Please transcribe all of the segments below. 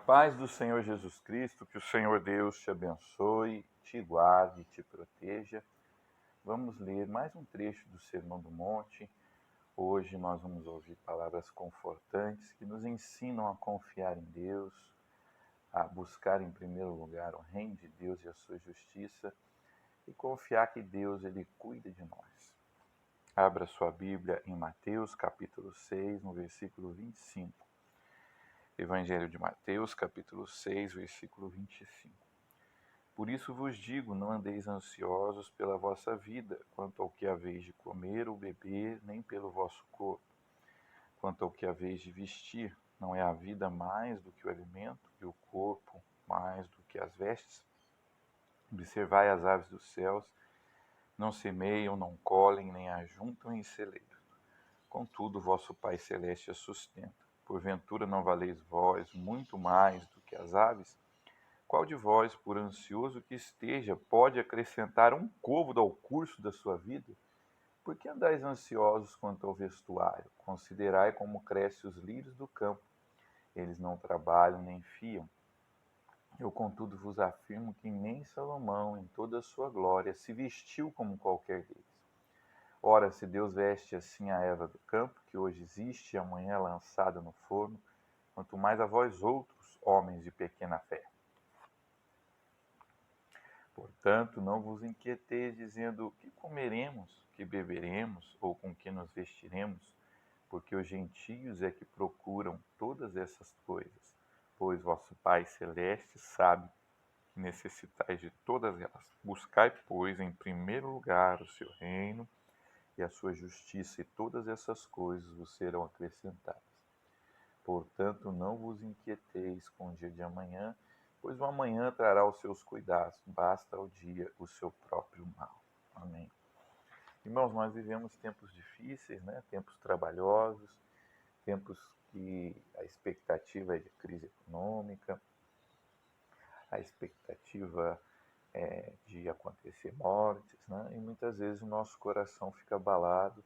paz do Senhor Jesus Cristo, que o Senhor Deus te abençoe, te guarde, te proteja. Vamos ler mais um trecho do Sermão do Monte. Hoje nós vamos ouvir palavras confortantes que nos ensinam a confiar em Deus, a buscar em primeiro lugar o reino de Deus e a sua justiça e confiar que Deus ele cuida de nós. Abra sua Bíblia em Mateus capítulo 6, no versículo 25. Evangelho de Mateus, capítulo 6, versículo 25. Por isso vos digo, não andeis ansiosos pela vossa vida, quanto ao que haveis de comer ou beber, nem pelo vosso corpo, quanto ao que haveis de vestir. Não é a vida mais do que o alimento, e o corpo mais do que as vestes? Observai as aves dos céus, não semeiam, não colhem, nem ajuntam em celeiros. Contudo, vosso Pai Celeste as sustenta. Porventura não valeis vós muito mais do que as aves? Qual de vós, por ansioso que esteja, pode acrescentar um côvado ao curso da sua vida? Por que andais ansiosos quanto ao vestuário? Considerai como crescem os lírios do campo. Eles não trabalham nem fiam. Eu, contudo, vos afirmo que nem Salomão, em toda a sua glória, se vestiu como qualquer deles. Ora, se Deus veste assim a erva do campo, que hoje existe e amanhã é lançada no forno, quanto mais a vós outros, homens de pequena fé. Portanto, não vos inquieteis dizendo o que comeremos, o que beberemos ou com que nos vestiremos, porque os gentios é que procuram todas essas coisas, pois vosso Pai Celeste sabe que necessitais de todas elas. Buscai, pois, em primeiro lugar o seu reino e a sua justiça, e todas essas coisas vos serão acrescentadas. Portanto, não vos inquieteis com o dia de amanhã, pois o amanhã trará os seus cuidados. Basta ao dia o seu próprio mal. Amém. Irmãos, nós vivemos tempos difíceis, né? Tempos trabalhosos, tempos que a expectativa é de crise econômica, a expectativa é de acontecer mortes, né? E muitas vezes o nosso coração fica abalado.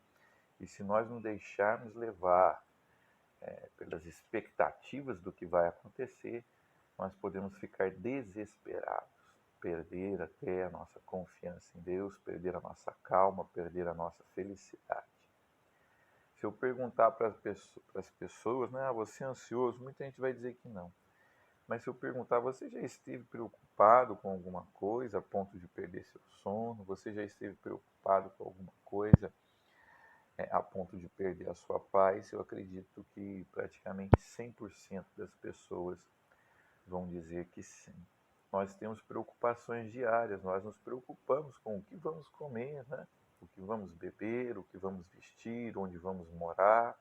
E se nós não deixarmos levar pelas expectativas do que vai acontecer, nós podemos ficar desesperados, perder até a nossa confiança em Deus, perder a nossa calma, perder a nossa felicidade. Se eu perguntar para as pessoas, né, você é ansioso? Muita gente vai dizer que não. Mas se eu perguntar, você já esteve preocupado com alguma coisa a ponto de perder seu sono? Você já esteve preocupado com alguma coisa a ponto de perder a sua paz? Eu acredito que praticamente 100% das pessoas vão dizer que sim. Nós temos preocupações diárias, nós nos preocupamos com o que vamos comer, né? O que vamos beber, o que vamos vestir, onde vamos morar,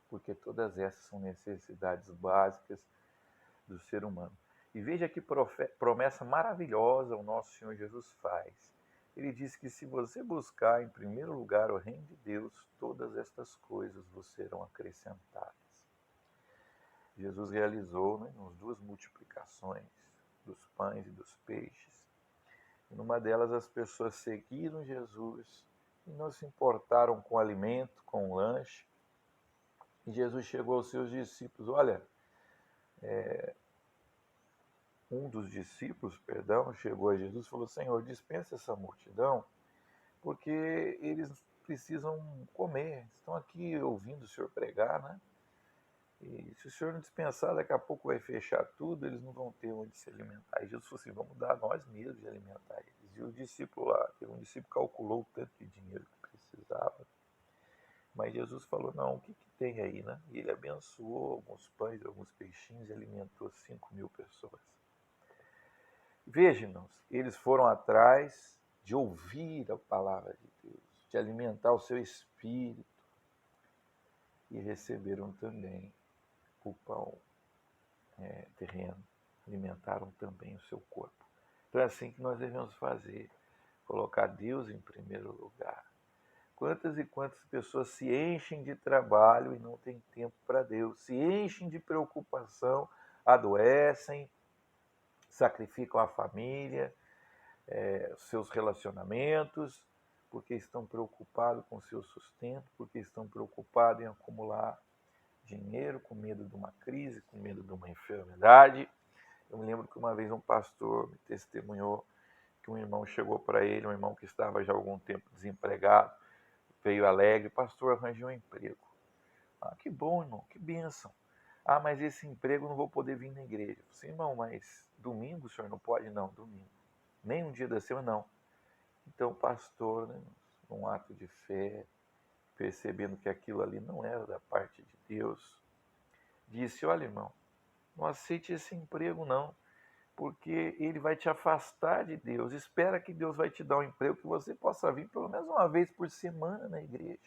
porque todas essas são necessidades básicas do ser humano. E veja que promessa maravilhosa o nosso Senhor Jesus faz. Ele diz que se você buscar em primeiro lugar o reino de Deus, todas estas coisas vos serão acrescentadas. Jesus realizou, né, as duas multiplicações dos pães e dos peixes. E numa delas as pessoas seguiram Jesus e não se importaram com o alimento, com o lanche. E Jesus chegou aos seus discípulos, olha, um dos discípulos, chegou a Jesus e falou, Senhor, dispensa essa multidão, porque eles precisam comer, estão aqui ouvindo o Senhor pregar, né? E se o Senhor não dispensar, daqui a pouco vai fechar tudo, eles não vão ter onde se alimentar. E Jesus falou assim, vamos dar nós mesmos de alimentar eles. E o discípulo lá, teve um discípulo que calculou o tanto de dinheiro que precisava. Mas Jesus falou, não, o que tem aí, né? E ele abençoou alguns pães, alguns peixinhos e alimentou 5.000 pessoas. Veja, irmãos, eles foram atrás de ouvir a palavra de Deus, de alimentar o seu espírito e receberam também o pão terreno, alimentaram também o seu corpo. Então é assim que nós devemos fazer, colocar Deus em primeiro lugar. Quantas e quantas pessoas se enchem de trabalho e não têm tempo para Deus, se enchem de preocupação, adoecem, sacrificam a família, seus relacionamentos, porque estão preocupados com o seu sustento, porque estão preocupados em acumular dinheiro, com medo de uma crise, com medo de uma enfermidade. Eu me lembro que uma vez um pastor me testemunhou que um irmão chegou para ele, um irmão que estava já há algum tempo desempregado, veio alegre: pastor, arranjei um emprego. Ah, que bom, irmão, que bênção. Ah, mas esse emprego eu não vou poder vir na igreja. Eu falei: irmão, mas domingo o senhor não pode? Não, domingo. Nem um dia da semana, não. Então o pastor, né, num ato de fé, percebendo que aquilo ali não era da parte de Deus, disse: olha, irmão, não aceite esse emprego não, porque ele vai te afastar de Deus. Espera que Deus vai te dar um emprego que você possa vir pelo menos uma vez por semana na igreja.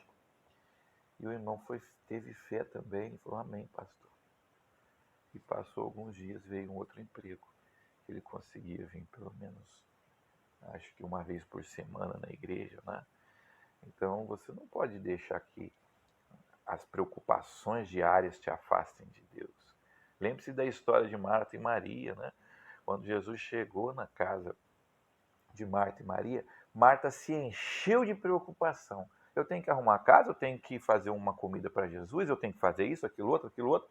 E o irmão teve fé também e falou: amém, pastor. E passou alguns dias, veio um outro emprego. Ele conseguia vir pelo menos, acho que uma vez por semana na igreja, né? Então você não pode deixar que as preocupações diárias te afastem de Deus. Lembre-se da história de Marta e Maria, né? Quando Jesus chegou na casa de Marta e Maria, Marta se encheu de preocupação. Eu tenho que arrumar a casa, eu tenho que fazer uma comida para Jesus, eu tenho que fazer isso, aquilo outro, aquilo outro.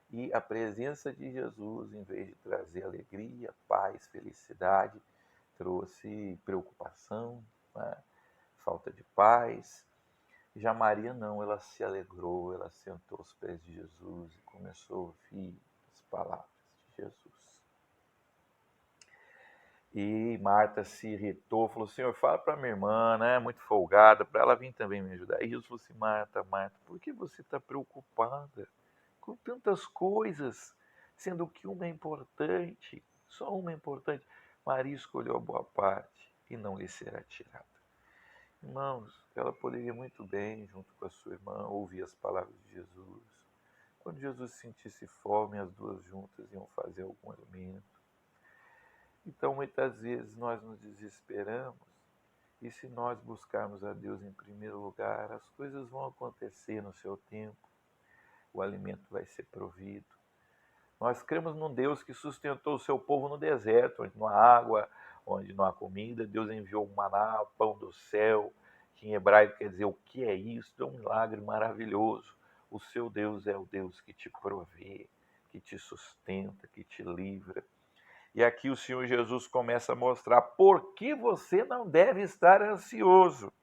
E a presença de Jesus, em vez de trazer alegria, paz, felicidade, trouxe preocupação, né? Falta de paz. Já Maria não, ela se alegrou, ela sentou aos pés de Jesus e começou a ouvir as palavras de Jesus. E Marta se irritou, falou: Senhor, fala para minha irmã, né, muito folgada, para ela vir também me ajudar. E Jesus falou assim: Marta, Marta, por que você está preocupada com tantas coisas, sendo que uma é importante, só uma é importante? Maria escolheu a boa parte e não lhe será tirada. Irmãos, ela poderia muito bem, junto com a sua irmã, ouvir as palavras de Jesus. Quando Jesus sentisse fome, as duas juntas iam fazer algum alimento. Então, muitas vezes, nós nos desesperamos e se nós buscarmos a Deus em primeiro lugar, as coisas vão acontecer no seu tempo, o alimento vai ser provido. Nós cremos num Deus que sustentou o seu povo no deserto, onde não há água, onde não há comida. Deus enviou o maná, o pão do céu, que em hebraico quer dizer o que é isso? É um milagre maravilhoso. O seu Deus é o Deus que te provê, que te sustenta, que te livra. E aqui o Senhor Jesus começa a mostrar por que você não deve estar ansioso.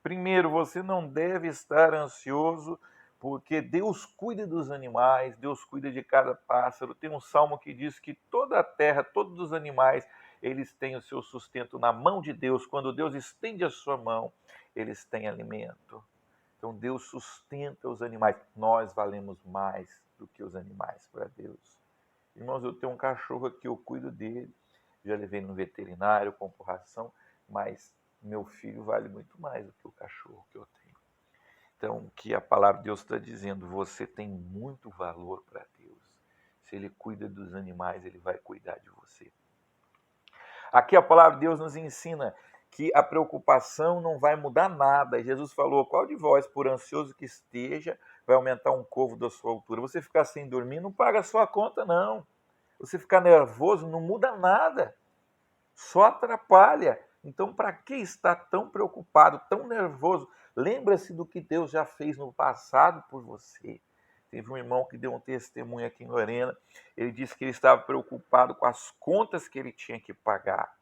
Primeiro, você não deve estar ansioso porque Deus cuida dos animais, Deus cuida de cada pássaro. Tem um salmo que diz que toda a terra, todos os animais, eles têm o seu sustento na mão de Deus. Quando Deus estende a sua mão, eles têm alimento. Então Deus sustenta os animais. Nós valemos mais do que os animais para Deus. Irmãos, eu tenho um cachorro aqui, eu cuido dele. Já levei no veterinário, compro ração, mas meu filho vale muito mais do que o cachorro que eu tenho. Então, o que a palavra de Deus está dizendo? Você tem muito valor para Deus. Se Ele cuida dos animais, Ele vai cuidar de você. Aqui a palavra de Deus nos ensina que a preocupação não vai mudar nada. Jesus falou: qual de vós, por ansioso que esteja, vai aumentar um covo da sua altura? Você ficar sem dormir não paga a sua conta, não. Você ficar nervoso não muda nada. Só atrapalha. Então, para que estar tão preocupado, tão nervoso? Lembra-se do que Deus já fez no passado por você. Teve um irmão que deu um testemunho aqui em Lorena. Ele disse que ele estava preocupado com as contas que ele tinha que pagar.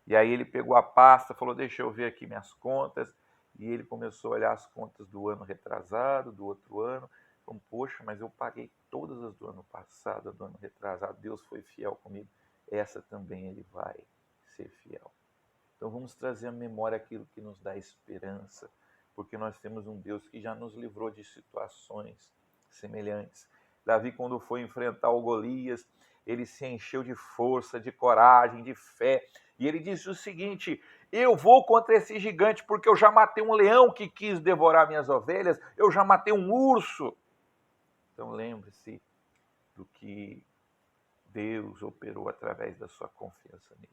E aí ele pegou a pasta, falou: deixa eu ver aqui minhas contas. E ele começou a olhar as contas do ano retrasado, do outro ano. Falou: poxa, mas eu paguei todas as do ano passado, do ano retrasado. Deus foi fiel comigo. Essa também ele vai ser fiel. Então vamos trazer à memória aquilo que nos dá esperança, porque nós temos um Deus que já nos livrou de situações semelhantes. Davi, quando foi enfrentar o Golias, ele se encheu de força, de coragem, de fé, e ele disse o seguinte: eu vou contra esse gigante porque eu já matei um leão que quis devorar minhas ovelhas, eu já matei um urso. Então lembre-se do que Deus operou através da sua confiança nele.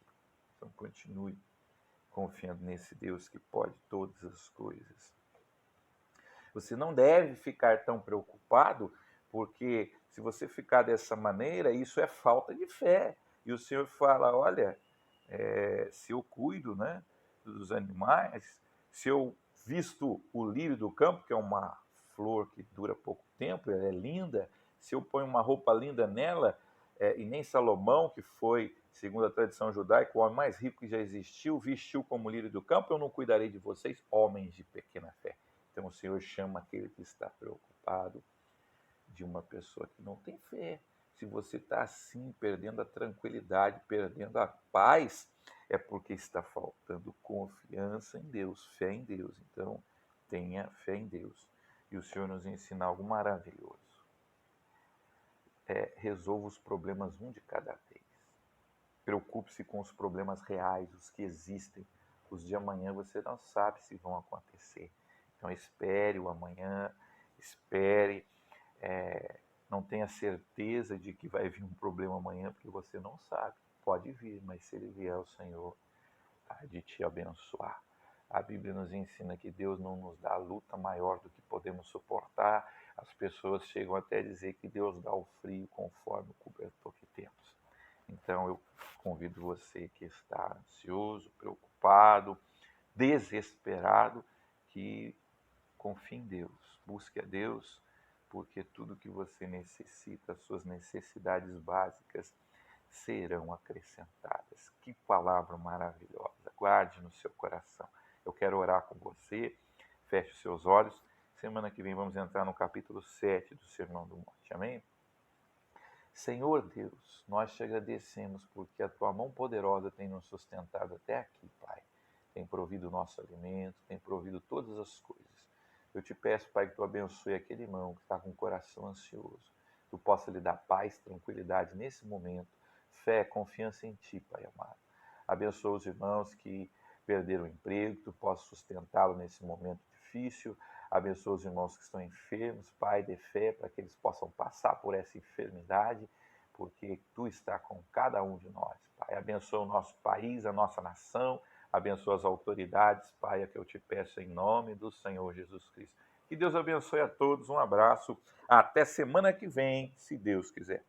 Então continue confiando nesse Deus que pode todas as coisas. Você não deve ficar tão preocupado, porque se você ficar dessa maneira, isso é falta de fé. E o Senhor fala: olha, se eu cuido, dos animais, se eu visto o lírio do campo, que é uma flor que dura pouco tempo, ela é linda. Se eu ponho uma roupa linda nela, e nem Salomão, que foi, segundo a tradição judaica, o homem mais rico que já existiu, vestiu como lírio do campo, eu não cuidarei de vocês, homens de pequena fé. Então o Senhor chama aquele que está preocupado de uma pessoa que não tem fé. Se você está assim, perdendo a tranquilidade, perdendo a paz, é porque está faltando confiança em Deus, fé em Deus. Então, tenha fé em Deus. E o Senhor nos ensina algo maravilhoso. Resolva os problemas um de cada vez. Preocupe-se com os problemas reais, os que existem. Os de amanhã você não sabe se vão acontecer. Então, espere o amanhã, espere. Não tenha certeza de que vai vir um problema amanhã, porque você não sabe. Pode vir, mas se ele vier, o Senhor há de te abençoar. A Bíblia nos ensina que Deus não nos dá luta maior do que podemos suportar. As pessoas chegam até a dizer que Deus dá o frio conforme o cobertor que temos. Então eu convido você que está ansioso, preocupado, desesperado, que confie em Deus, busque a Deus, porque tudo que você necessita, as suas necessidades básicas, serão acrescentadas. Que palavra maravilhosa! Guarde no seu coração. Eu quero orar com você. Feche os seus olhos. Semana que vem vamos entrar no capítulo 7 do Sermão do Monte. Amém? Senhor Deus, nós te agradecemos porque a tua mão poderosa tem nos sustentado até aqui, Pai. Tem provido o nosso alimento, tem provido todas as coisas. Eu te peço, Pai, que tu abençoe aquele irmão que está com o coração ansioso. Tu possa lhe dar paz, tranquilidade nesse momento, fé, confiança em ti, Pai amado. Abençoa os irmãos que perderam o emprego, que tu possa sustentá-lo nesse momento difícil. Abençoa os irmãos que estão enfermos, Pai, dê fé para que eles possam passar por essa enfermidade, porque tu está com cada um de nós, Pai. Abençoa o nosso país, a nossa nação, abençoa as autoridades, Pai, é que eu te peço em nome do Senhor Jesus Cristo. Que Deus abençoe a todos, um abraço, até semana que vem, se Deus quiser.